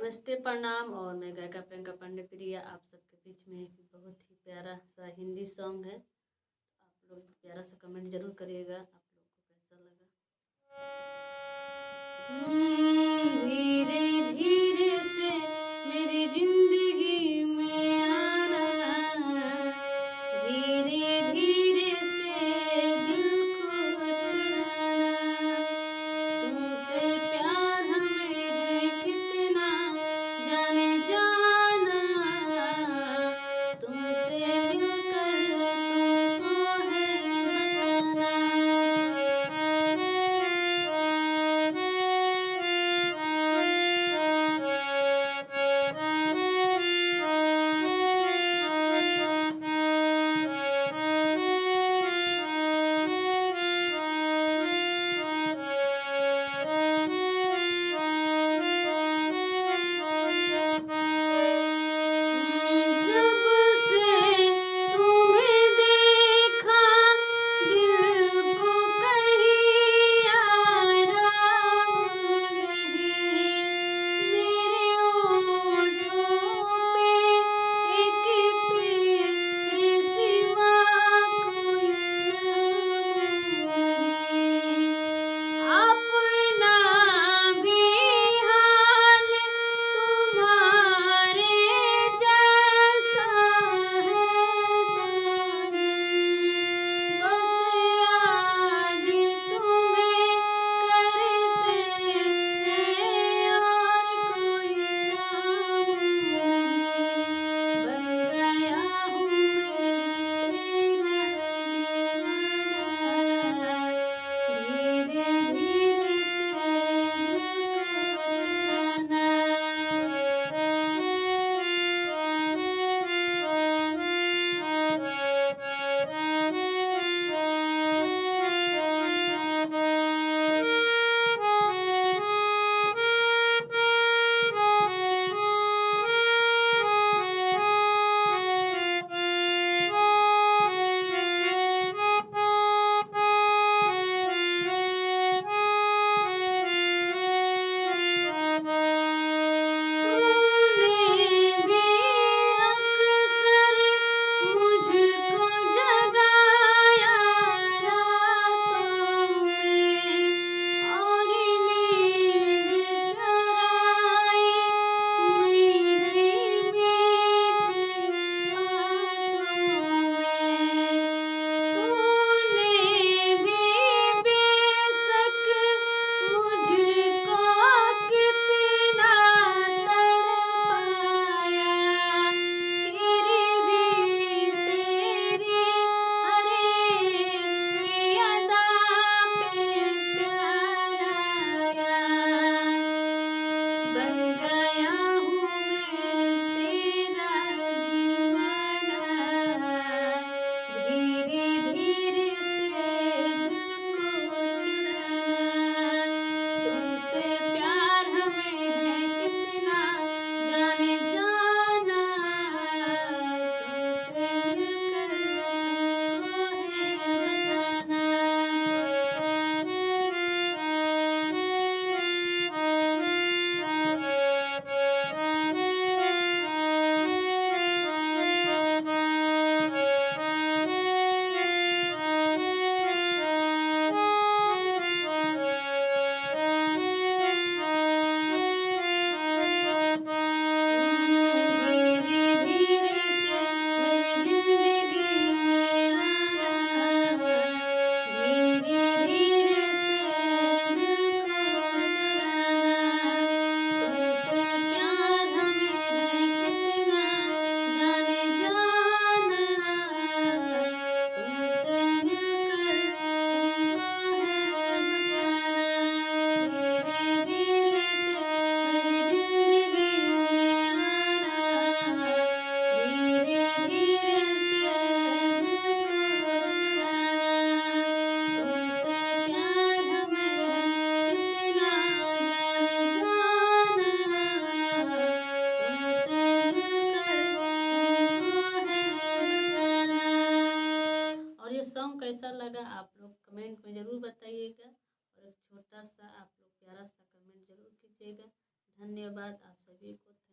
नमस्ते, प्रणाम। और मैं गायिका प्रियंका पांडे प्रिया आप सबके बीच में एक बहुत ही प्यारा सा हिंदी सॉन्ग है। आप लोग प्यारा सा कमेंट जरूर करिएगा, आप लोग को कैसा लगा। धीरे धीरे से मेरी जिंदगी में आना, धीरे धीरे से दिल को चुराना, तुमसे प्यार हमें है कितना जाने जाना, तुमसे मिलकर तुमको है बताना। जब से तुम्हें देखा दिल को कहीं आराम नहीं, मेरे होठों पे एक तेरे सिवा कोई नाम नहीं। अपना भी हाल तुम्हारे जैसा है साजन, बस याद तुम्हें करते हैं और कोई काम नहीं। बन गया हूँ मैं तेरा दीवाना, धीरे धीरे से दिल को तूने भी अक्सर मुझको जगाया रातों में, और नींद चुराई मीठी मीठी बातों में। तूने भी बेशक मुझको कितना तड़पाया, फिर भी तेरी हर एक अदा पे प्यार आया। बन गया हूँ मैं तेरा दीवाना, धीरे धीरे से दिल को चुराना, तुमसे प्यार हमें है कितना जाने जाना, तुमसे मिलकर तुमको है धीरे धीरे से मेरी जिंदगी में आना, धीरे धीरे से दिल को चुराना, तुमसे प्यार हमें है कितना जाने जाना, तुमसे मिलकर तुमको है बताना। धीरे धीरे से मेरी जिंदगी में आना, धीरे धीरे से दिल को चुराना, तुमसे प्यार हमें है कितना जाने जाना, तुमसे मिलकर तुमको है बताना। और ये सॉन्ग कैसा लगा आप लोग कमेंट में ज़रूर बताइएगा, और एक छोटा सा आप लोग प्यारा सा कमेंट ज़रूर कीजिएगा। धन्यवाद आप सभी को।